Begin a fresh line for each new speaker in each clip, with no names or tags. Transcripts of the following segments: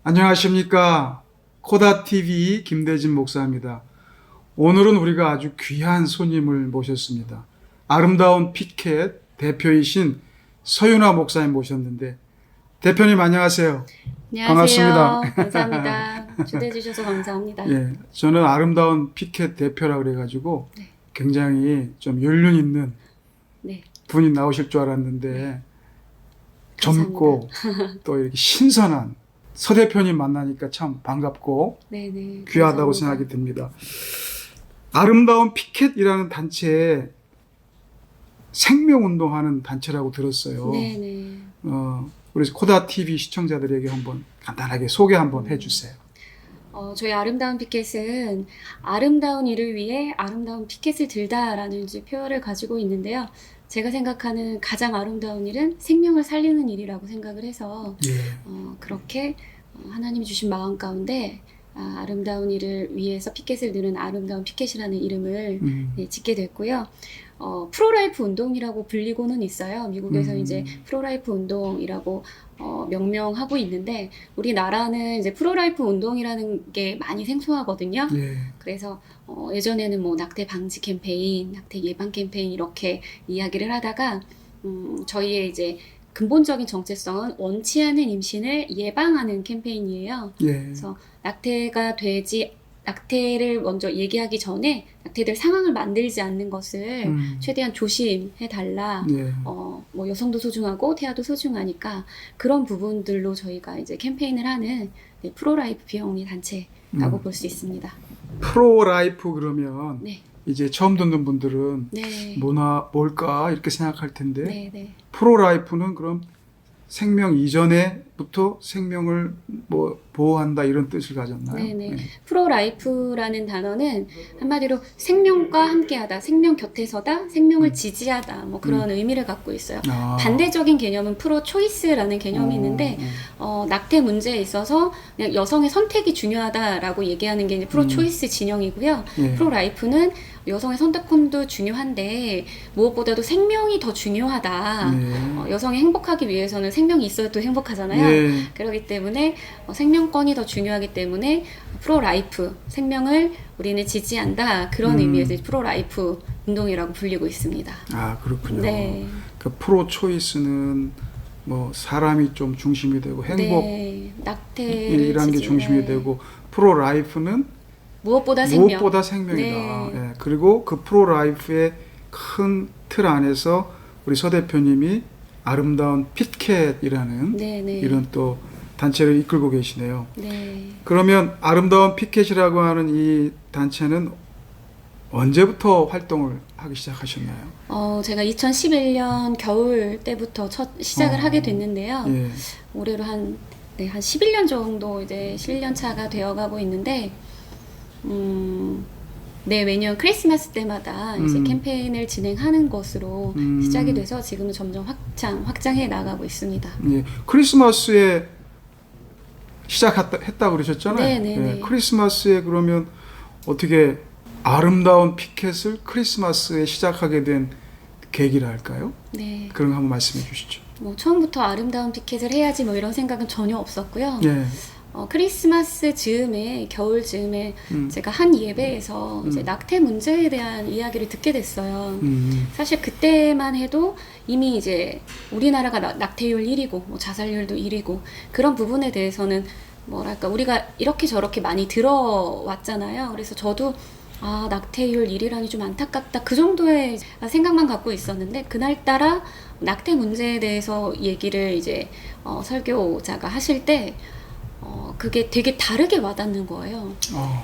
안녕하십니까. 코다TV 김대진 목사입니다. 오늘은 우리가 아주 귀한 손님을 모셨습니다. 아름다운 피켓 대표이신 서윤아 목사님 모셨는데, 대표님 안녕하세요.
안녕하세요.
반갑습니다.
감사합니다. 초대해 주셔서 감사합니다.
예, 저는 아름다운 피켓 대표라 그래가지고
네.
굉장히 좀 연륜 있는
네.
분이 나오실 줄 알았는데 젊고 또 이렇게 신선한 서 대표님 만나니까 참 반갑고
네네.
귀하다고
감사합니다.
생각이 듭니다. 아름다운 피켓이라는 단체에 생명운동하는 단체라고 들었어요.
네네.
우리 코다TV 시청자들에게 한번 간단하게 소개 한번 해주세요.
저희 아름다운 피켓은 아름다운 일을 위해 아름다운 피켓을 들다라는 이제 표현을 가지고 있는데요. 제가 생각하는 가장 아름다운 일은 생명을 살리는 일이라고 생각을 해서
예.
그렇게 하나님이 주신 마음 가운데 아름다운 일을 위해서 피켓을 드는 아름다운 피켓이라는 이름을 짓게 됐고요. 프로라이프 운동이라고 불리고는 있어요. 미국에서 이제 프로라이프 운동이라고 명명하고 있는데 우리나라는 이제 프로라이프 운동이라는 게 많이 생소하거든요.
예.
그래서 예전에는 뭐 낙태 방지 캠페인, 낙태 예방 캠페인 이렇게 이야기를 하다가 저희의 이제 근본적인 정체성은 원치 않은 임신을 예방하는 캠페인이에요.
예.
그래서 낙태를 먼저 얘기하기 전에 낙태될 상황을 만들지 않는 것을 최대한 조심해 달라.
예.
뭐 여성도 소중하고 태아도 소중하니까 그런 부분들로 저희가 이제 캠페인을 하는 프로라이프 비영리 단체라고 볼 수 있습니다.
프로라이프 그러면
네,
이제 처음 듣는 분들은
네,
뭘까 이렇게 생각할 텐데
네, 네.
프로라이프는 그럼 생명 이전에부터 생명을 뭐 보호한다 이런 뜻을 가졌나요?
네네.
예.
프로라이프라는 단어는 한마디로 생명과 함께하다, 생명 곁에 서다, 생명을 지지하다, 뭐 그런 의미를 갖고 있어요. 반대적인 개념은 프로초이스라는 개념이 있는데, 낙태 문제에 있어서 그냥 여성의 선택이 중요하다라고 얘기하는 게 이제 프로초이스 진영이고요.
예.
프로라이프는 여성의 선택권도 중요한데 무엇보다도 생명이 더 중요하다.
예.
여성이 행복하기 위해서는 생명이 있어야도 행복하잖아요.
예.
그렇기 때문에 생명권이 더 중요하기 때문에 프로라이프, 생명을 우리는 지지한다. 그런 의미에서 프로라이프 운동이라고 불리고 있습니다.
아, 그렇군요.
네.
그 프로초이스는 뭐 사람이 좀 중심이 되고
네. 낙태를
행복이라는 게 중심이 되고 프로라이프는
무엇보다 생명.
무엇보다 생명이다.
네.
예. 그리고 그 프로라이프의 큰 틀 안에서 우리 서 대표님이 아름다운 피켓이라는
네, 네.
이런 또 단체를 이끌고 계시네요.
네.
그러면 아름다운 피켓이라고 하는 이 단체는 언제부터 활동을 하기 시작하셨나요?
제가 2011년 겨울 때부터 첫 시작을 하게 됐는데요.
예.
올해로 한 11년 정도 이제 11년 차가 되어가고 있는데, 네, 매년 크리스마스 때마다 이제 캠페인을 진행하는 것으로 시작이 돼서 지금은 점점 확장해 나가고 있습니다.
예. 크리스마스에 시작했다 그러셨잖아요.
네네네.
예. 크리스마스에 그러면 어떻게 아름다운 피켓을 크리스마스에 시작하게 된 계기라 할까요?
네.
그런 거 한번 말씀해 주시죠.
뭐 처음부터 아름다운 피켓을 해야지 뭐 이런 생각은 전혀 없었고요.
예.
크리스마스 즈음에, 겨울 즈음에 제가 한 예배에서 이제 낙태 문제에 대한 이야기를 듣게 됐어요. 사실 그때만 해도 이미 이제 우리나라가 낙태율 1위고 뭐 자살률도 1위고 그런 부분에 대해서는 뭐랄까 우리가 이렇게 저렇게 많이 들어왔잖아요. 그래서 저도 낙태율 1위라니 좀 안타깝다. 그 정도의 생각만 갖고 있었는데 그날따라 낙태 문제에 대해서 얘기를 이제 설교자가 하실 때 그게 되게 다르게 와닿는 거예요.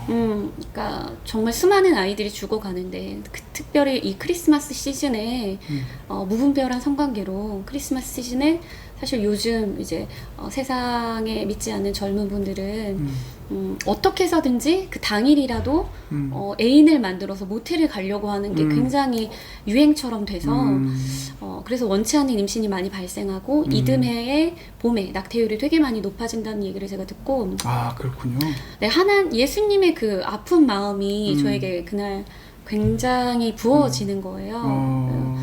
그러니까 정말 수많은 아이들이 죽어가는데 특별히 이 크리스마스 시즌에 무분별한 성관계로 크리스마스 시즌에 사실 요즘 이제 세상에 믿지 않는 젊은 분들은 어떻게 해서든지 그 당일이라도 애인을 만들어서 모텔을 가려고 하는 게 굉장히 유행처럼 돼서 그래서 원치 않는 임신이 많이 발생하고 이듬해의 봄에 낙태율이 되게 많이 높아진다는 얘기를 제가 듣고
그렇군요.
네, 예수님의 그 아픈 마음이 저에게 그날 굉장히 부어지는 거예요.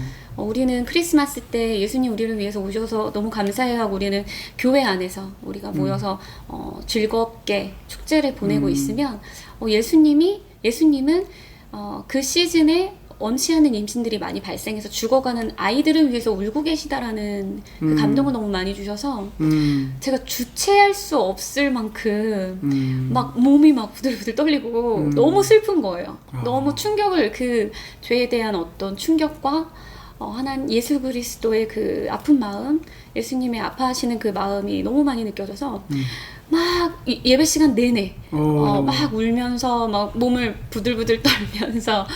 우리는 크리스마스 때 예수님 우리를 위해서 오셔서 너무 감사해하고 우리는 교회 안에서 우리가 모여서 즐겁게 축제를 보내고 있으면 예수님은 그 시즌에 원치 않는 임신들이 많이 발생해서 죽어가는 아이들을 위해서 울고 계시다라는 그 감동을 너무 많이 주셔서 제가 주체할 수 없을 만큼 막 몸이 막 부들부들 떨리고 너무 슬픈 거예요. 너무 충격을 그 죄에 대한 어떤 충격과 하나님 예수 그리스도의 그 아픈 마음, 예수님의 아파하시는 그 마음이 너무 많이 느껴져서 막 예배 시간 내내 막 울면서 막 몸을 부들부들 떨면서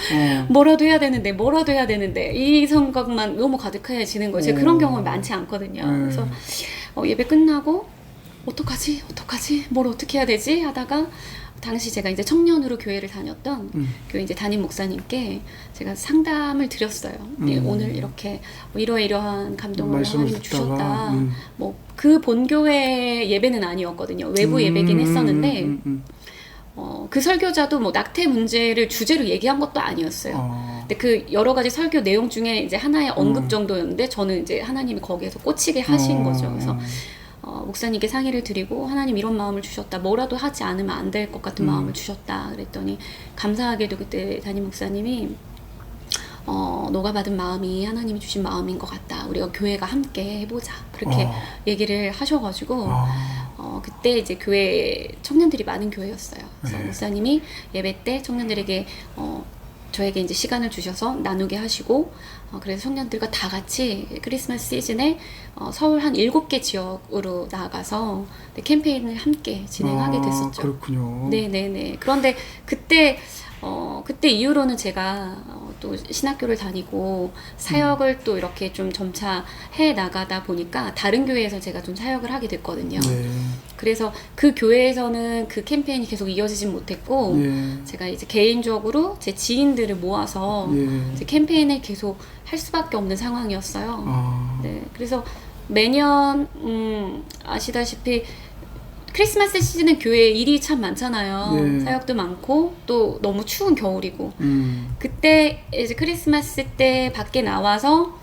뭐라도 해야 되는데 이 생각만 너무 가득해지는 거예요. 제가 그런 경험이 많지 않거든요. 그래서 예배 끝나고 어떡하지? 뭘 어떻게 해야 되지? 하다가 당시 제가 이제 청년으로 교회를 다녔던 교회 이제 담임 목사님께 제가 상담을 드렸어요. 오늘 이렇게 이러이러한 감동을 하나님이 주셨다. 뭐 그 본교회 예배는 아니었거든요. 외부 예배긴 했었는데 그 설교자도 뭐 낙태 문제를 주제로 얘기한 것도 아니었어요. 근데 그 여러 가지 설교 내용 중에 이제 하나의 언급 정도였는데 저는 이제 하나님이 거기에서 꽂히게 하신 거죠. 그래서 목사님께 상의를 드리고 하나님 이런 마음을 주셨다. 뭐라도 하지 않으면 안 될 것 같은 마음을 주셨다. 그랬더니 감사하게도 그때 담임 목사님이 너가 받은 마음이 하나님이 주신 마음인 것 같다. 우리가 교회가 함께 해보자. 그렇게 얘기를 하셔가지고 그때 이제 교회 청년들이 많은 교회였어요. 그래서 목사님이 예배 때 청년들에게 저에게 이제 시간을 주셔서 나누게 하시고 그래서 청년들과 다 같이 크리스마스 시즌에 서울 한 7개 지역으로 나가서 캠페인을 함께 진행하게 됐었죠.
그렇군요.
네네네. 그런데 그때 이후로는 제가 또 신학교를 다니고 사역을 또 이렇게 좀 점차 해 나가다 보니까 다른 교회에서 제가 좀 사역을 하게 됐거든요. 그래서 그 교회에서는 그 캠페인이 계속 이어지진 못했고 제가 이제 개인적으로 제 지인들을 모아서 이제 캠페인을 계속 할 수밖에 없는 상황이었어요. 네, 그래서 매년 아시다시피 크리스마스 시즌은 교회에 일이 참 많잖아요. 사역도 많고 또 너무 추운 겨울이고 그때 이제 크리스마스 때 밖에 나와서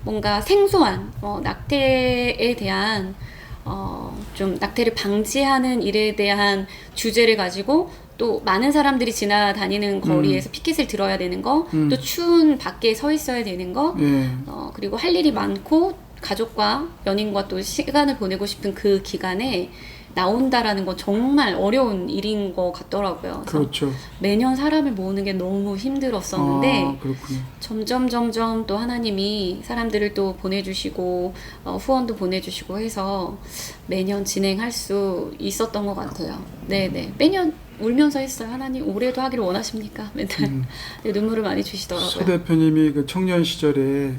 뭔가 생소한 낙태에 대한 좀 낙태를 방지하는 일에 대한 주제를 가지고 또 많은 사람들이 지나다니는 거리에서 피켓을 들어야 되는 거, 또 추운 밖에 서 있어야 되는 거, 그리고 할 일이 많고 가족과 연인과 또 시간을 보내고 싶은 그 기간에 나온다라는 건 정말 어려운 일인 것 같더라고요.
그렇죠.
매년 사람을 모으는 게 너무 힘들었었는데 점점 또 하나님이 사람들을 또 보내주시고 후원도 보내주시고 해서 매년 진행할 수 있었던 것 같아요. 네네. 매년 울면서 했어요. 하나님 올해도 하기를 원하십니까? 맨날 눈물을 많이 주시더라고요.
서 대표님이 그 청년 시절에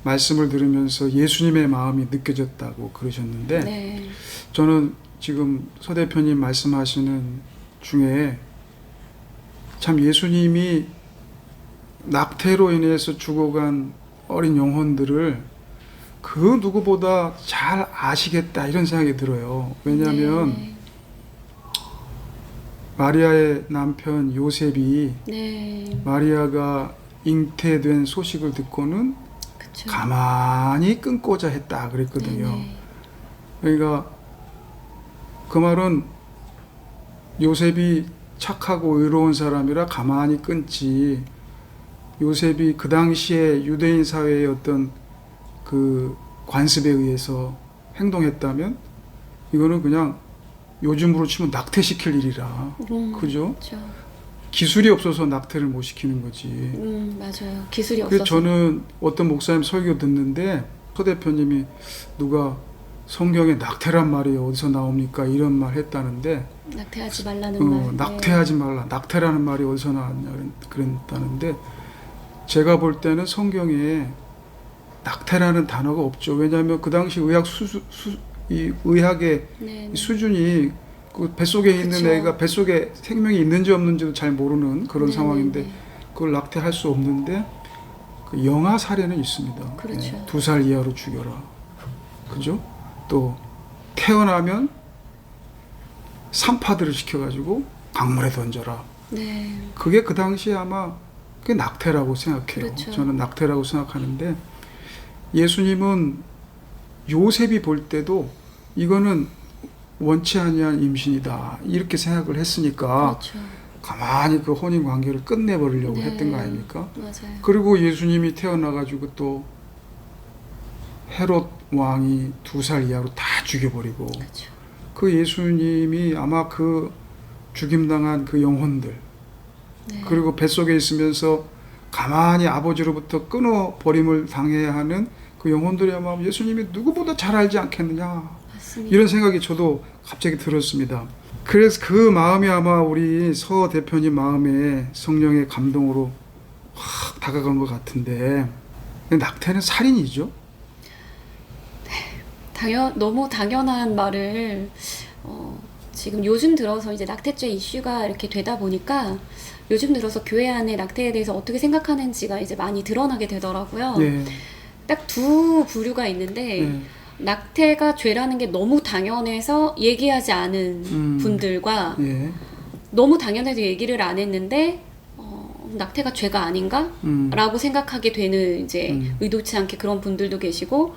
말씀을 들으면서 예수님의 마음이 느껴졌다고 그러셨는데 저는 지금 서 대표님 말씀하시는 중에 참 예수님이 낙태로 인해서 죽어간 어린 영혼들을 그 누구보다 잘 아시겠다 이런 생각이 들어요. 왜냐하면 마리아의 남편 요셉이 마리아가 잉태된 소식을 듣고는 가만히 끊고자 했다 그랬거든요. 그러니까 그 말은 요셉이 착하고 의로운 사람이라 가만히 끊지, 요셉이 그 당시에 유대인 사회의 어떤 그 관습에 의해서 행동했다면 이거는 그냥 요즘으로 치면 낙태시킬 일이라. 그죠?
그렇죠.
기술이 없어서 낙태를 못 시키는 거지.
맞아요. 기술이
그래서
없어서.
저는 어떤 목사님 설교 듣는데 서 대표님이 누가 성경에 낙태란 말이 어디서 나옵니까? 이런 말 했다는데
낙태하지 말라는 말.
낙태하지 말라. 낙태라는 말이 어디서 나왔냐 그랬다는데 제가 볼 때는 성경에 낙태라는 단어가 없죠. 왜냐하면 그 당시 의학의 수준이 그 뱃속에 있는 애가 뱃속에 생명이 있는지 없는지도 잘 모르는 그런 상황인데 그걸 낙태할 수 없는데 그 영아 사례는 있습니다.
그렇죠.
2살 이하로 죽여라. 그죠? 또 태어나면 산파들을 시켜가지고 강물에 던져라. 그게 그 당시에 아마 그게 낙태라고 생각해요. 저는 낙태라고 생각하는데 예수님은 요셉이 볼 때도 이거는 원치 아니한 임신이다 이렇게 생각을 했으니까
그렇죠.
가만히 그 혼인 관계를 끝내버리려고
네.
했던 거 아닙니까?
맞아요.
그리고 예수님이 태어나가지고 또 헤롯 왕이 2살 이하로 다 죽여버리고
그렇죠.
그 예수님이 아마 그 죽임당한 그 영혼들
네.
그리고 뱃속에 있으면서 가만히 아버지로부터 끊어버림을 당해야 하는 그 영혼들이 아마 예수님이 누구보다 잘 알지 않겠느냐
맞습니다.
이런 생각이 저도 갑자기 들었습니다. 그래서 그 마음이 아마 우리 서 대표님 마음에 성령의 감동으로 확 다가간 것 같은데 낙태는 살인이죠?
너무 당연한 말을 지금 요즘 들어서 이제 낙태죄 이슈가 이렇게 되다 보니까 요즘 들어서 교회 안에 낙태에 대해서 어떻게 생각하는지가 이제 많이 드러나게 되더라고요.
예.
딱 두 부류가 있는데
예.
낙태가 죄라는 게 너무 당연해서 얘기하지 않은 분들과
예.
너무 당연해서 얘기를 안 했는데 낙태가 죄가 아닌가? 라고 생각하게 되는 이제 의도치 않게 그런 분들도 계시고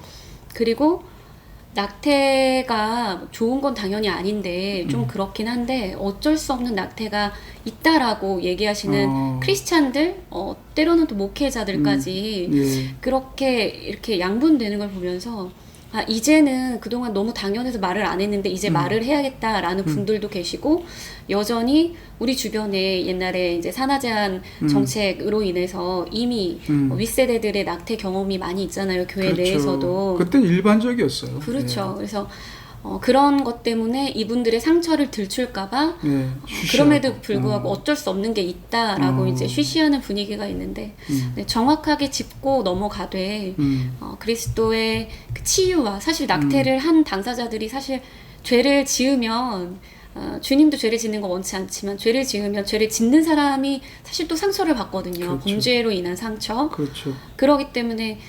그리고 낙태가 좋은 건 당연히 아닌데 좀 그렇긴 한데 어쩔 수 없는 낙태가 있다라고 얘기하시는 크리스찬들 때로는 또 목회자들까지
예.
그렇게 이렇게 양분되는 걸 보면서 아 이제는 그동안 너무 당연해서 말을 안 했는데 이제 말을 해야겠다라는 분들도 계시고 여전히 우리 주변에 옛날에 이제 산하제한 정책으로 인해서 이미 윗세대들의 낙태 경험이 많이 있잖아요. 교회
그렇죠.
내에서도.
그때는 일반적이었어요.
그렇죠. 그래서 그런 것 때문에 이분들의 상처를 들출까봐
예.
그럼에도 불구하고 어쩔 수 없는 게 있다라고 이제 쉬쉬하는 분위기가 있는데 네, 정확하게 짚고 넘어가되 그리스도의 그 치유와 사실 낙태를 한 당사자들이 사실 죄를 지으면 주님도 죄를 짓는 거 원치 않지만 죄를 지으면 죄를 짓는 사람이 사실 또 상처를 받거든요.
그렇죠.
범죄로 인한 상처.
그렇죠.
그러기 때문에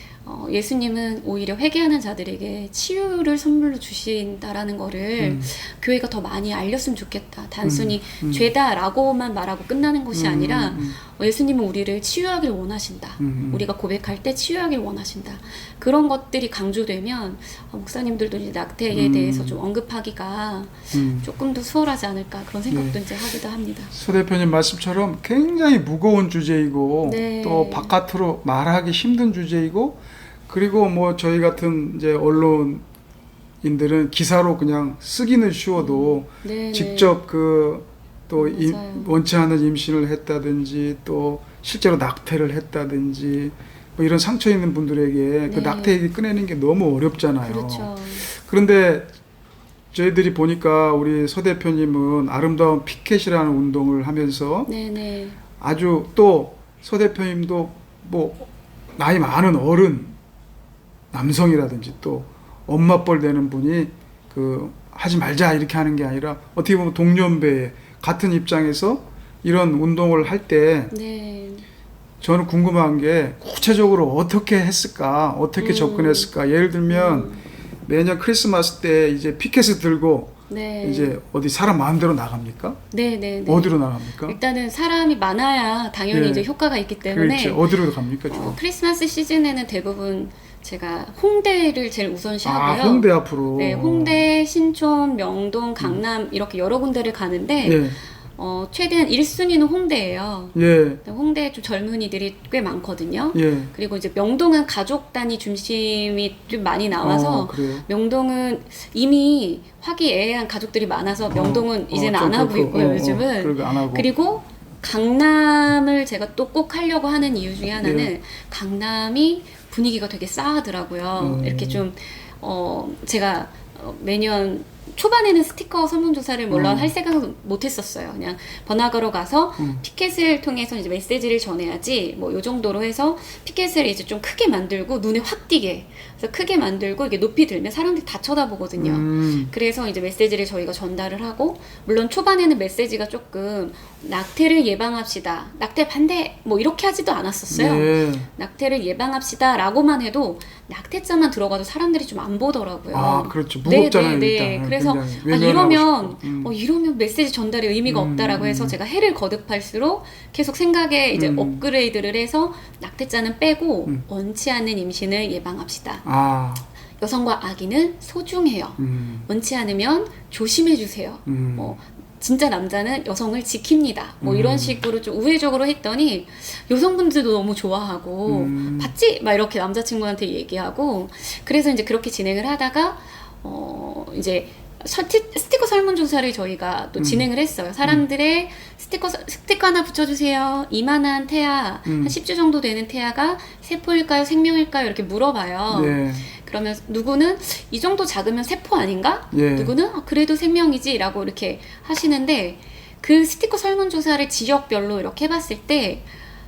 예수님은 오히려 회개하는 자들에게 치유를 선물로 주신다라는 거를 교회가 더 많이 알렸으면 좋겠다. 단순히 죄다라고만 말하고 끝나는 것이 아니라 예수님은 우리를 치유하길 원하신다. 우리가 고백할 때 치유하길 원하신다. 그런 것들이 강조되면 목사님들도 이제 낙태에 대해서 좀 언급하기가 조금 더 수월하지 않을까 그런 생각도 이제 하기도 합니다.
서 대표님 말씀처럼 굉장히 무거운 주제이고
네.
또 바깥으로 말하기 힘든 주제이고 그리고 뭐 저희 같은 이제 언론인들은 기사로 그냥 쓰기는 쉬워도
네,
직접 그 또
맞아요.
원치 않은 임신을 했다든지 또 실제로 낙태를 했다든지 뭐 이런 상처 있는 분들에게 그
네.
낙태 얘기 꺼내는 게 너무 어렵잖아요.
그렇죠.
그런데 저희들이 보니까 우리 서 대표님은 아름다운 피켓이라는 운동을 하면서
네네.
아주 또 서 대표님도 뭐 나이 많은 어른 남성이라든지 또 엄마뻘 되는 분이 그 하지 말자 이렇게 하는 게 아니라 어떻게 보면 동년배 같은 입장에서 이런 운동을 할 때
네.
저는 궁금한 게 구체적으로 어떻게 했을까 어떻게 접근했을까 예를 들면 매년 크리스마스 때 이제 피켓을 들고
네.
이제 어디 사람 마음대로 나갑니까?
네네네.
어디로 나갑니까?
일단은 사람이 많아야 당연히
네.
이제 효과가 있기 때문에
그렇죠. 어디로 갑니까? 주로?
크리스마스 시즌에는 대부분 제가 홍대를 제일 우선시하고요.
홍대 앞으로.
네, 홍대, 신촌, 명동, 강남 이렇게 여러 군데를 가는데
예.
최대한 1순위는 홍대예요.
예.
홍대에 좀 젊은이들이 꽤 많거든요.
예.
그리고 이제 명동은 가족 단위 중심이 좀 많이 나와서
그래요.
명동은 이미 화기애애한 가족들이 많아서 명동은 이제는
좀
안 하고
그렇고,
있고요, 요즘은.
그러게 안 하고.
그리고 강남을 제가 또 꼭 하려고 하는 이유 중에 하나는
네.
강남이 분위기가 되게 싸하더라고요. 이렇게 좀 제가 매년 초반에는 스티커 설문조사를 물론 할 생각은 못했었어요. 그냥 번화가로 가서 피켓을 통해서 이제 메시지를 전해야지 뭐 요 정도로 해서 피켓을 이제 좀 크게 만들고 눈에 확 띄게 그래서 크게 만들고 이게 높이 들면 사람들이 다 쳐다보거든요. 그래서 이제 메시지를 저희가 전달을 하고 물론 초반에는 메시지가 조금 낙태를 예방합시다. 낙태 반대 뭐 이렇게 하지도 않았었어요.
네.
낙태를 예방합시다 라고만 해도 낙태자만 들어가도 사람들이 좀 안 보더라고요.
아, 그렇죠. 무겁잖아요,
네,
일단.
그래서
굉장히
이러면
외면하고 싶고.
이러면 메시지 전달에 의미가 없다라고 해서 제가 해를 거듭할수록 계속 생각에 이제 업그레이드를 해서 낙태죄는 빼고 원치 않는 임신을 예방합시다.
아,
여성과 아기는 소중해요. 원치 않으면 조심해 주세요. 뭐 진짜 남자는 여성을 지킵니다. 뭐 이런 식으로 좀 우회적으로 했더니 여성분들도 너무 좋아하고 봤지? 막 이렇게 남자친구한테 얘기하고 그래서 이제 그렇게 진행을 하다가 이제 스티커 설문조사를 저희가 또 진행을 했어요. 사람들의 스티커 하나 붙여주세요. 이만한 태아, 한 10주 정도 되는 태아가 세포일까요? 생명일까요? 이렇게 물어봐요.
예.
그러면 누구는 이 정도 작으면 세포 아닌가?
예.
누구는 그래도 생명이지 라고 이렇게 하시는데 그 스티커 설문조사를 지역별로 이렇게 해봤을 때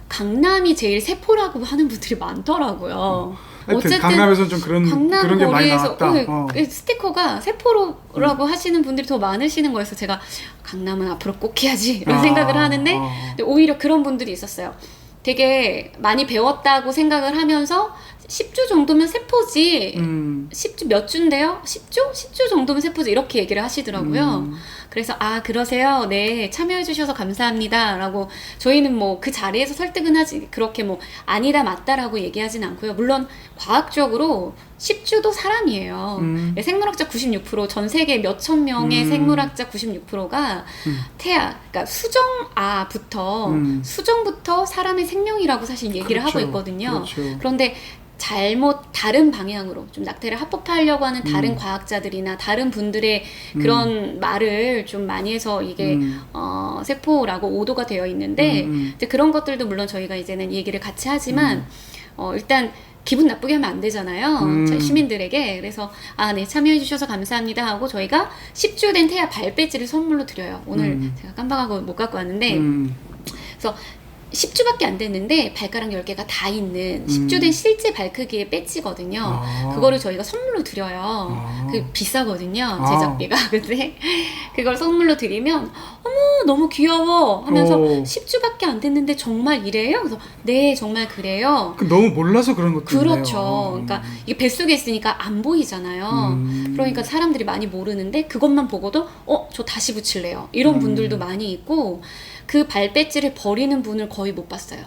강남이 제일 세포라고 하는 분들이 많더라고요.
하여튼 강남에서는 좀 그런 게 많이 나왔다.
그 스티커가 세포라고 하시는 분들이 더 많으시는 거여서 제가 강남은 앞으로 꼭 해야지 이런 생각을 하는데 근데 오히려 그런 분들이 있었어요. 되게 많이 배웠다고 생각을 하면서 10주 정도면 세포지 10주 몇 주인데요? 10주? 10주 정도면 세포지 이렇게 얘기를 하시더라고요. 그래서 그러세요? 네, 참여해 주셔서 감사합니다 라고 저희는 뭐 그 자리에서 설득은 하지 그렇게 뭐 아니다 맞다라고 얘기하진 않고요. 물론 과학적으로 10주도 사람이에요. 생물학자 96% 전 세계 몇천 명의 생물학자 96%가 태아, 그러니까 수정부터 사람의 생명이라고 사실 얘기를
그렇죠.
하고 있거든요.
그렇죠.
그런데 다른 방향으로 좀 낙태를 합법화하려고 하는 다른 과학자들이나 다른 분들의 그런 말을 좀 많이 해서 이게 세포라고 오도가 되어 있는데 이제 그런 것들도 물론 저희가 이제는 얘기를 같이 하지만 일단 기분 나쁘게 하면 안 되잖아요. 시민들에게. 그래서 네, 참여해 주셔서 감사합니다 하고 저희가 10주 된 태아 발 배지를 선물로 드려요. 오늘 제가 깜빡하고 못 갖고 왔는데 그래서 10주밖에 안 됐는데 발가락 10개가 다 있는 10주 된 실제 발 크기의 배지거든요. 그거를 저희가 선물로 드려요. 그 비싸거든요. 제작비가. 근데 그걸 선물로 드리면 어머 너무 귀여워 하면서 10주밖에 안 됐는데 정말 이래요? 그래서 네 정말 그래요.
너무 몰라서 그런 것도
그렇죠.
있네요.
그러니까 이게 뱃속에 있으니까 안 보이잖아요. 그러니까 사람들이 많이 모르는데 그것만 보고도 저 다시 붙일래요. 이런 분들도 많이 있고 그 발배지를 버리는 분을 거의 못 봤어요.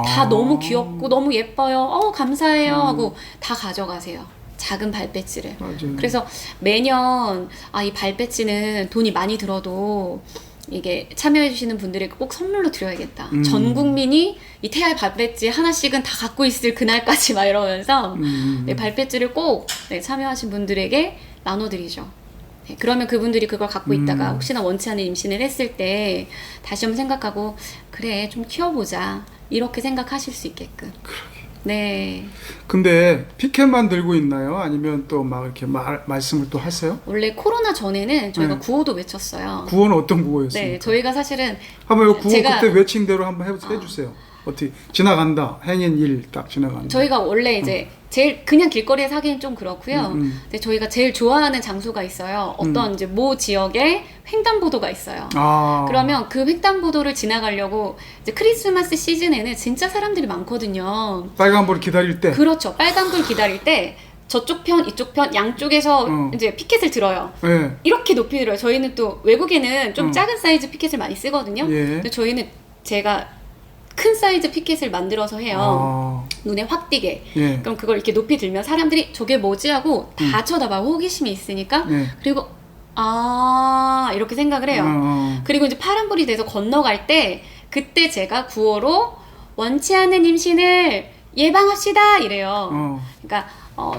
다 너무 귀엽고 너무 예뻐요. 감사해요 하고 다 가져가세요. 작은 발배지를.
맞아요.
그래서 매년 이 발배지는 돈이 많이 들어도 이게 참여해 주시는 분들에게 꼭 선물로 드려야겠다. 전 국민이 이 태아의 발배지 하나씩은 다 갖고 있을 그날까지 막 이러면서 네, 발배지를 꼭 참여하신 분들에게 나눠드리죠. 네, 그러면 그분들이 그걸 갖고 있다가 혹시나 원치 않는 임신을 했을 때 다시 한번 생각하고 그래 좀 키워보자 이렇게 생각하실 수 있게끔. 네.
근데 피켓만 들고 있나요? 아니면 또 막 이렇게 말씀을 또 하세요?
원래 코로나 전에는 저희가 구호도 외쳤어요.
구호는 어떤 구호였습니까?
네, 저희가 사실은
한번 이 구호 그때 외친 대로 한번 해주세요. 어떻게 지나간다 행인 일 딱 지나간다.
저희가 원래 이제 제일 그냥 길거리에서 하기는 좀 그렇고요. 근데 저희가 제일 좋아하는 장소가 있어요. 어떤 이제 모 지역에 횡단보도가 있어요. 그러면 그 횡단보도를 지나가려고 이제 크리스마스 시즌에는 진짜 사람들이 많거든요.
빨간불 기다릴 때.
그렇죠. 빨간불 기다릴 때 저쪽 편, 이쪽 편 양쪽에서 이제 피켓을 들어요.
네.
이렇게 높이 들어요. 저희는 또 외국에는 좀 작은 사이즈 피켓을 많이 쓰거든요.
예.
근데 저희는 제가 큰 사이즈 피켓을 만들어서 해요. 눈에 확 띄게.
예.
그럼 그걸 이렇게 높이 들면 사람들이 저게 뭐지 하고 다 쳐다봐. 호기심이 있으니까.
예.
그리고 이렇게 생각을 해요. 그리고 이제 파란불이 돼서 건너갈 때 그때 제가 구호로 원치 않는 임신을 예방합시다 이래요. 그러니까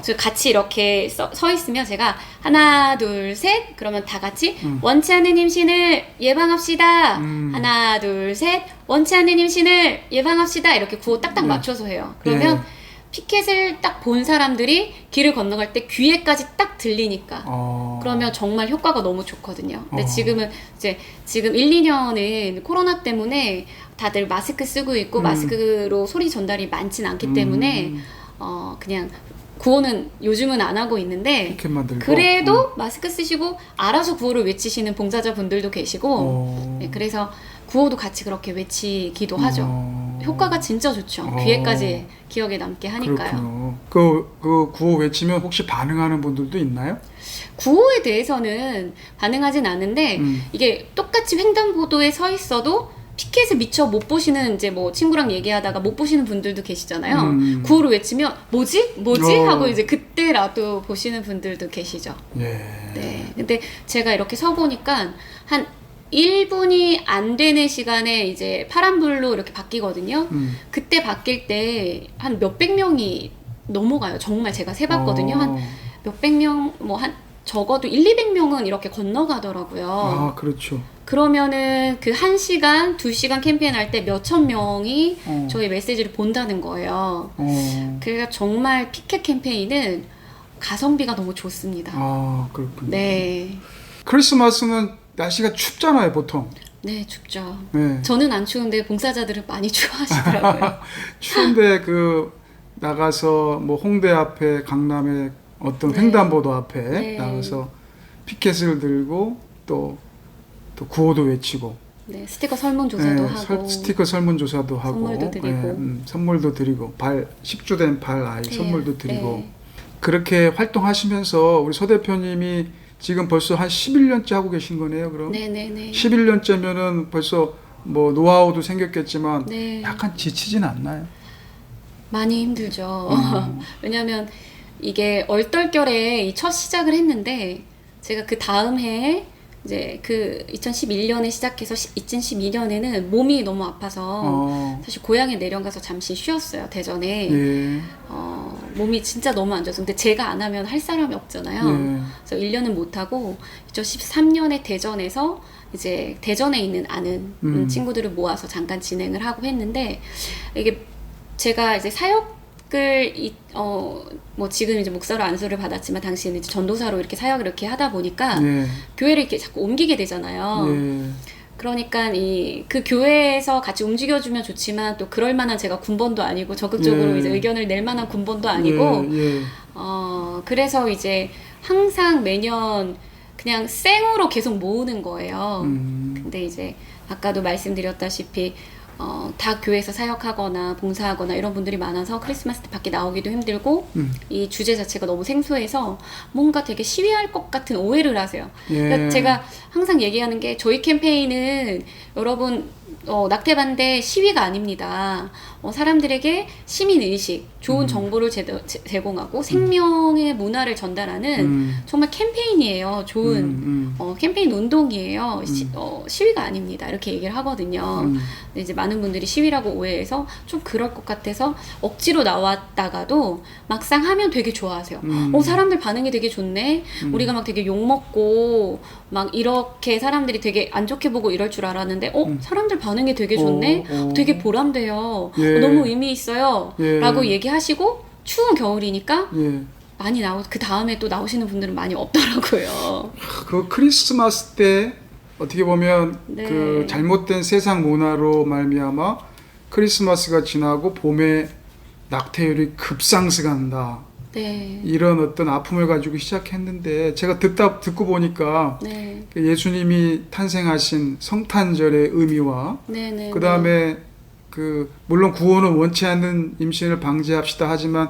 저 같이 이렇게 서 있으면 제가 하나 둘 셋 그러면 다 같이 원치 않는 임신을 예방합시다. 하나 둘 셋 원치 않는 임신을 예방합시다. 이렇게 구호 딱딱 맞춰서 해요. 그러면 피켓을 딱 본 사람들이 길을 건너갈 때 귀에까지 딱 들리니까 그러면 정말 효과가 너무 좋거든요. 근데 지금 1, 2년은 코로나 때문에 다들 마스크 쓰고 있고 마스크로 소리 전달이 많진 않기 때문에 그냥 구호는 요즘은 안 하고 있는데 그래도 마스크 쓰시고 알아서 구호를 외치시는 봉사자분들도 계시고 네, 그래서 구호도 같이 그렇게 외치기도 하죠. 효과가 진짜 좋죠. 귀에까지 기억에 남게 하니까요.
그렇군요. 그 구호 외치면 혹시 반응하는 분들도 있나요?
구호에 대해서는 반응하진 않는데 이게 똑같이 횡단보도에 서 있어도 피켓을 미처 못 보시는 이제 뭐 친구랑 얘기하다가 못 보시는 분들도 계시잖아요. 구호를 외치면 뭐지? 하고 이제 그때라도 보시는 분들도 계시죠.
예.
네. 근데 제가 이렇게 서 보니까 한 1분이 안 되는 시간에 이제 파란불로 이렇게 바뀌거든요. 그때 바뀔 때 한 몇백 명이 넘어가요. 정말 제가 세봤거든요. 한 몇백 명, 뭐 한 적어도 200명은 이렇게 건너가더라고요.
아, 그렇죠.
그러면은 그 1시간, 2시간 캠페인 할 때 몇천 명이 저희 메시지를 본다는 거예요. 그래서 정말 피켓 캠페인은 가성비가 너무 좋습니다.
아, 그렇군요.
네.
크리스마스는 날씨가 춥잖아요, 보통.
네, 춥죠.
네.
저는 안 추운데 봉사자들은 많이 추워하시더라고요.
추운데 나가서 뭐 홍대 앞에 강남의 어떤
네.
횡단보도 앞에
네.
나가서 피켓을 들고 또 구호도 외치고
네, 스티커 설문조사도 하고.
스티커 설문조사도 하고
선물도 드리고.
선물도 드리고 10주 된 발 아이
네.
선물도 드리고
네.
그렇게 활동하시면서 우리 서 대표님이 지금 벌써 한 11년째 하고 계신 거네요, 그럼?
네네네.
11년째면은 벌써 뭐 노하우도 생겼겠지만
네.
약간 지치진 않나요?
많이 힘들죠. 왜냐면 이게 얼떨결에 이 첫 시작을 했는데 제가 그 다음 해에 이제 그 2011년에 시작해서 2012년에는 몸이 너무 아파서 사실 고향에 내려가서 잠시 쉬었어요, 대전에.
예.
몸이 진짜 너무 안 좋아서. 근데 제가 안 하면 할 사람이 없잖아요.
예.
그래서 1년은 못하고 2013년에 대전에서 이제 대전에 있는 아는 친구들을 모아서 잠깐 진행을 하고 했는데 이게 제가 이제 사역을 뭐 지금 이제 목사로 안수를 받았지만 당시에는 이제 전도사로 이렇게 사역을 이렇게 하다 보니까
예.
교회를 이렇게 자꾸 옮기게 되잖아요.
예.
그러니까 그 교회에서 같이 움직여주면 좋지만 또 그럴 만한 제가 군번도 아니고 적극적으로
예.
이제 의견을 낼 만한 군번도 아니고
예.
그래서 이제 항상 매년 그냥 생으로 계속 모으는 거예요. 근데 이제 아까도 말씀드렸다시피 다 교회에서 사역하거나 봉사하거나 이런 분들이 많아서 크리스마스 때 밖에 나오기도 힘들고 이 주제 자체가 너무 생소해서 뭔가 되게 시위할 것 같은 오해를 하세요.
예.
그러니까 제가 항상 얘기하는 게 저희 캠페인은 여러분 낙태 반대 시위가 아닙니다. 사람들에게 시민의식, 좋은 정보를 제공하고 생명의 문화를 전달하는 정말 캠페인이에요. 좋은 캠페인 운동이에요. 시위가 아닙니다. 이렇게 얘기를 하거든요. 근데 이제 많은 분들이 시위라고 오해해서 좀 그럴 것 같아서 억지로 나왔다가도 막상 하면 되게 좋아하세요. 사람들 반응이 되게 좋네. 우리가 막 되게 욕먹고 막 이렇게 사람들이 되게 안 좋게 보고 이럴 줄 알았는데 사람들 반응이 되게 좋네. 되게 보람돼요.
예.
너무 의미 있어요.
예.
라고 얘기하시고 추운 겨울이니까
예.
많이 그 다음에 또 나오시는 분들은 많이 없더라고요.
그 크리스마스 때 어떻게 보면
네.
그 잘못된 세상 문화로 말미암아 크리스마스가 지나고 봄에 낙태율이 급상승한다.
네.
이런 어떤 아픔을 가지고 시작했는데 제가 듣고 보니까
네.
그 예수님이 탄생하신 성탄절의 의미와
네.
그 다음에 물론 구호는 원치 않는 임신을 방지합시다 하지만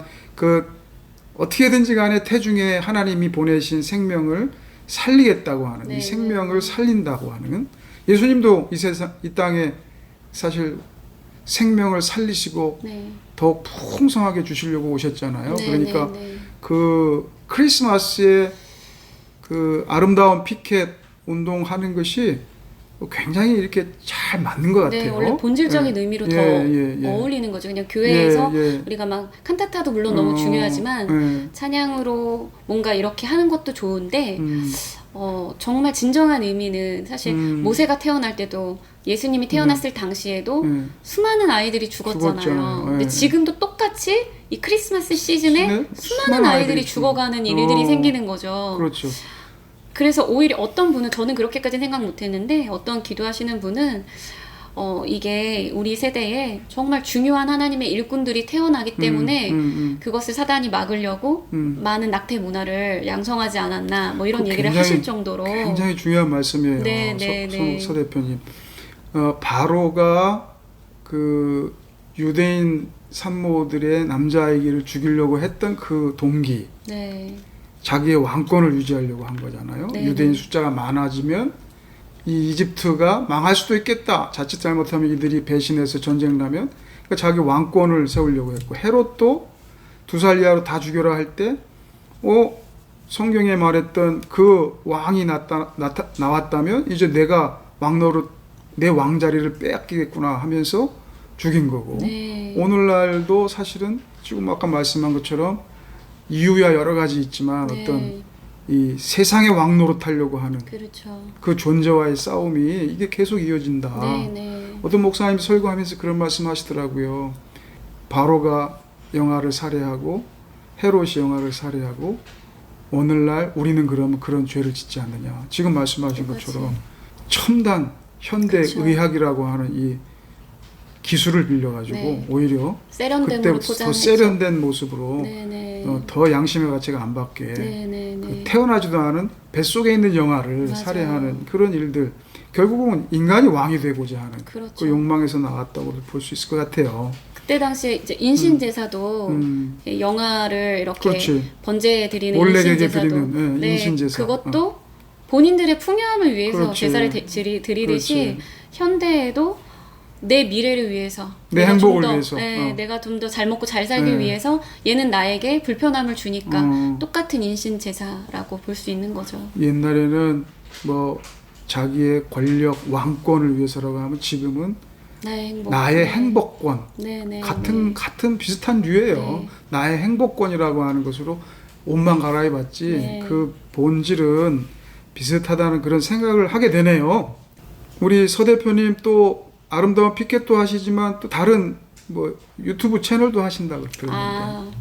어떻게든지 간에 태중에 하나님이 보내신 생명을 살리겠다고 하는
네,
이 생명을 살린다고 하는 예수님도 이 땅에 사실 생명을 살리시고
네.
더 풍성하게 주시려고 오셨잖아요.
네,
그러니까
네.
그 크리스마스에 그 아름다운 피켓 운동하는 것이 굉장히 이렇게 잘 맞는 것 같아요.
네, 원래 본질적인 의미로 더 어울리는 거죠. 그냥 교회에서 우리가 막 칸타타도 물론 너무 중요하지만 찬양으로 뭔가 이렇게 하는 것도 좋은데 정말 진정한 의미는 사실 모세가 태어날 때도 예수님이 태어났을 당시에도 수많은 아이들이 죽었잖아요. 근데 지금도 똑같이 이 크리스마스 시즌에 수많은 아이들이 죽어가는 일들이 생기는 거죠.
그렇죠.
그래서 오히려 어떤 분은 저는 그렇게까지 생각 못했는데 어떤 기도하시는 분은 이게 우리 세대에 정말 중요한 하나님의 일꾼들이 태어나기 때문에 그것을 사단이 막으려고 많은 낙태 문화를 양성하지 않았나 뭐 이런 얘기를 하실 정도로
굉장히 중요한 말씀이에요.
네.
서 대표님. 바로가 그 유대인 산모들의 남자아이를 죽이려고 했던 그 동기.
네.
자기의 왕권을 유지하려고 한 거잖아요.
네.
유대인 숫자가 많아지면 이 이집트가 망할 수도 있겠다. 자칫 잘못하면 이들이 배신해서 전쟁 나면 그러니까 자기 왕권을 세우려고 했고 헤롯도 2살 이하로 다 죽여라 할 때 성경에 말했던 그 왕이 나왔다면 이제 내가 왕노릇 내 왕자리를 빼앗기겠구나 하면서 죽인 거고
네.
오늘날도 사실은 지금 아까 말씀한 것처럼 이유야 여러 가지 있지만
네.
어떤 이 세상의 왕노릇 하려고 하는
그렇죠.
그 존재와의 싸움이 이게 계속 이어진다.
네, 네.
어떤 목사님이 설교하면서 그런 말씀 하시더라고요. 바로가 영아를 살해하고 헤롯이 영아를 살해하고 오늘날 우리는 그러면 그런 죄를 짓지 않느냐. 지금 말씀하신
똑같이.
것처럼 첨단 현대
그렇죠.
의학이라고 하는 이 기술을 빌려가지고
네.
오히려
세련됨으로
그때부터 더
포장했죠.
세련된 모습으로
네, 네.
더 양심의 가치가 안 받게
네, 네, 네.
태어나지도 않은 뱃속에 있는 영아를
맞아요.
살해하는 그런 일들 결국은 인간이 왕이 되고자 하는
그렇죠.
그 욕망에서 나왔다고 볼 수 있을 것 같아요.
그때 당시에 이제 인신 제사도 영아를 이렇게
그렇지.
번제해 드리는
몰래에게
인신 제사도
드리는 인신 제사.
그것도 본인들의 풍요함을 위해서
그렇지.
제사를 드리듯이
그렇지.
현대에도 내 미래를 위해서
내
내가
행복을
좀 더,
위해서.
내가 좀 더 잘 먹고 잘 살기
네.
위해서 얘는 나에게 불편함을 주니까 똑같은 인신 제사라고 볼 수 있는 거죠.
옛날에는 뭐 자기의 권력 왕권을 위해서라고 하면 지금은
나의 행복.
나의 행복권
네, 네,
같은 비슷한 류예요.
네.
나의 행복권이라고 하는 것으로 옷만 갈아입었지
네.
그 본질은 비슷하다는 그런 생각을 하게 되네요. 우리 서 대표님 또 아름다운 피켓도 하시지만 또 다른 뭐 유튜브 채널도 하신다고 들었는데.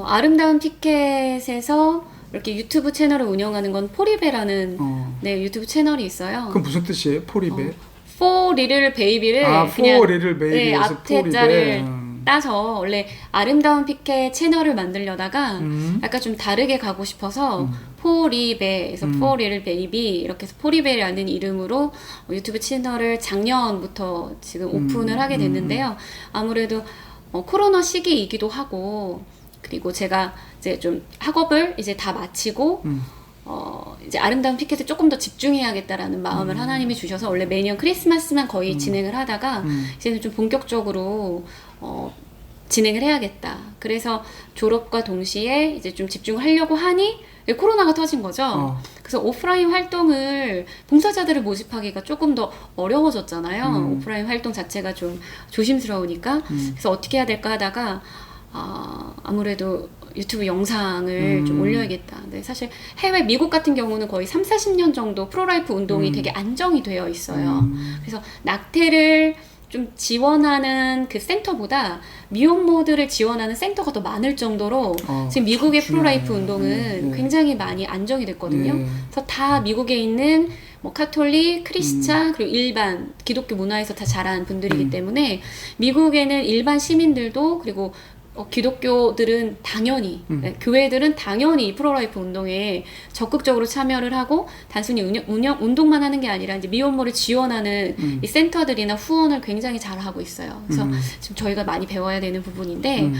아름다운 피켓에서 이렇게 유튜브 채널을 운영하는 건 포리베라는 네, 유튜브 채널이 있어요.
그건 무슨 뜻이에요? 포리베?
For Little Baby를
For Little Baby에서
앞태자를 따서 원래 아름다운 피켓 채널을 만들려다가 약간 좀 다르게 가고 싶어서 포리베에서 For Little Baby 이렇게 해서 포리베라는 이름으로 유튜브 채널을 작년부터 지금 오픈을 하게 됐는데요. 아무래도 코로나 시기이기도 하고 그리고 제가 이제 좀 학업을 이제 다 마치고 이제 아름다운 피켓에 조금 더 집중해야겠다라는 마음을 하나님이 주셔서 원래 매년 크리스마스만 거의 진행을 하다가 이제는 좀 본격적으로 진행을 해야겠다. 그래서 졸업과 동시에 이제 좀 집중하려고 하니 코로나가 터진 거죠. 그래서 오프라인 활동을 봉사자들을 모집하기가 조금 더 어려워졌잖아요. 오프라인 활동 자체가 좀 조심스러우니까. 그래서 어떻게 해야 될까 하다가 아무래도 유튜브 영상을 좀 올려야겠다. 근데 사실 해외 미국 같은 경우는 거의 30-40년 정도 프로라이프 운동이 되게 안정이 되어 있어요. 그래서 낙태를 좀 지원하는 그 센터보다 미혼모들을 지원하는 센터가 더 많을 정도로 지금 미국의 프로라이프 운동은 굉장히 많이 안정이 됐거든요. 그래서 다 미국에 있는 뭐 카톨릭, 크리스찬 그리고 일반 기독교 문화에서 다 자란 분들이기 때문에 미국에는 일반 시민들도 그리고 기독교들은 당연히 교회들은 당연히 이 프로라이프 운동에 적극적으로 참여를 하고 단순히 운동만 하는 게 아니라 이제 미혼모를 지원하는 이 센터들이나 후원을 굉장히 잘 하고 있어요. 그래서 지금 저희가 많이 배워야 되는 부분인데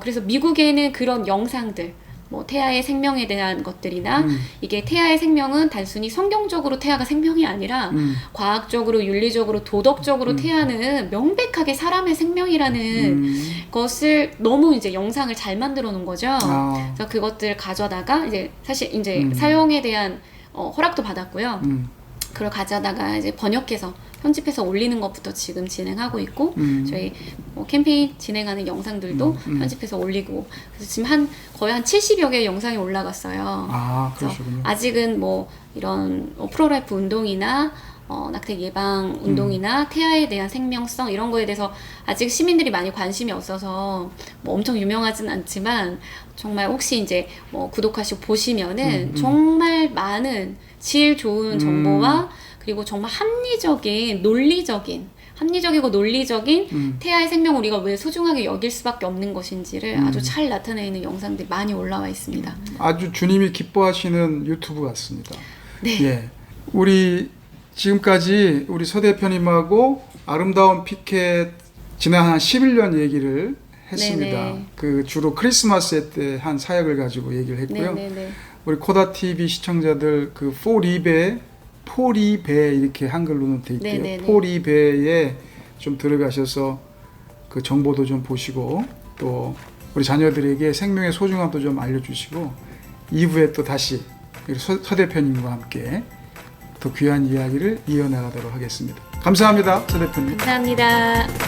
그래서 미국에는 그런 영상들 뭐 태아의 생명에 대한 것들이나 이게 태아의 생명은 단순히 성경적으로 태아가 생명이 아니라 과학적으로 윤리적으로 도덕적으로 태아는 명백하게 사람의 생명이라는 것을 너무 이제 영상을 잘 만들어 놓은 거죠. 그래서 그것들 가져다가 이제 사실 이제 사용에 대한 허락도 받았고요. 그걸 가져다가 이제 번역해서 편집해서 올리는 것부터 지금 진행하고 있고 저희 캠페인 진행하는 영상들도 편집해서 올리고 그래서 지금 거의 한 70여 개의 영상이 올라갔어요.
그러시군요.
아직은 뭐 이런 프로라이프 운동이나 낙태 예방 운동이나 태아에 대한 생명성 이런 거에 대해서 아직 시민들이 많이 관심이 없어서 뭐 엄청 유명하진 않지만 정말 혹시 이제 뭐 구독하시고 보시면은 정말 많은 질 좋은 정보와 그리고 정말 합리적이고 논리적인 태아의 생명 우리가 왜 소중하게 여길 수밖에 없는 것인지를 아주 잘 나타내는 영상들이 많이 올라와 있습니다.
아주 주님이 기뻐하시는 유튜브 같습니다.
네.
예. 우리 지금까지 우리 서 대표님하고 아름다운 피켓 지난 한 11년 얘기를 했습니다.
네네.
그 주로 크리스마스 때 한 사역을 가지고 얘기를 했고요.
네네네.
우리 코다 TV 시청자들 그 포리배 이렇게 한글로는 돼 있고요.
네네네.
포리배에 좀 들어가셔서 그 정보도 좀 보시고 또 우리 자녀들에게 생명의 소중함도 좀 알려주시고 2부에 또 다시 서 대표님과 함께 더 귀한 이야기를 이어나가도록 하겠습니다. 감사합니다, 서 대표님.
감사합니다.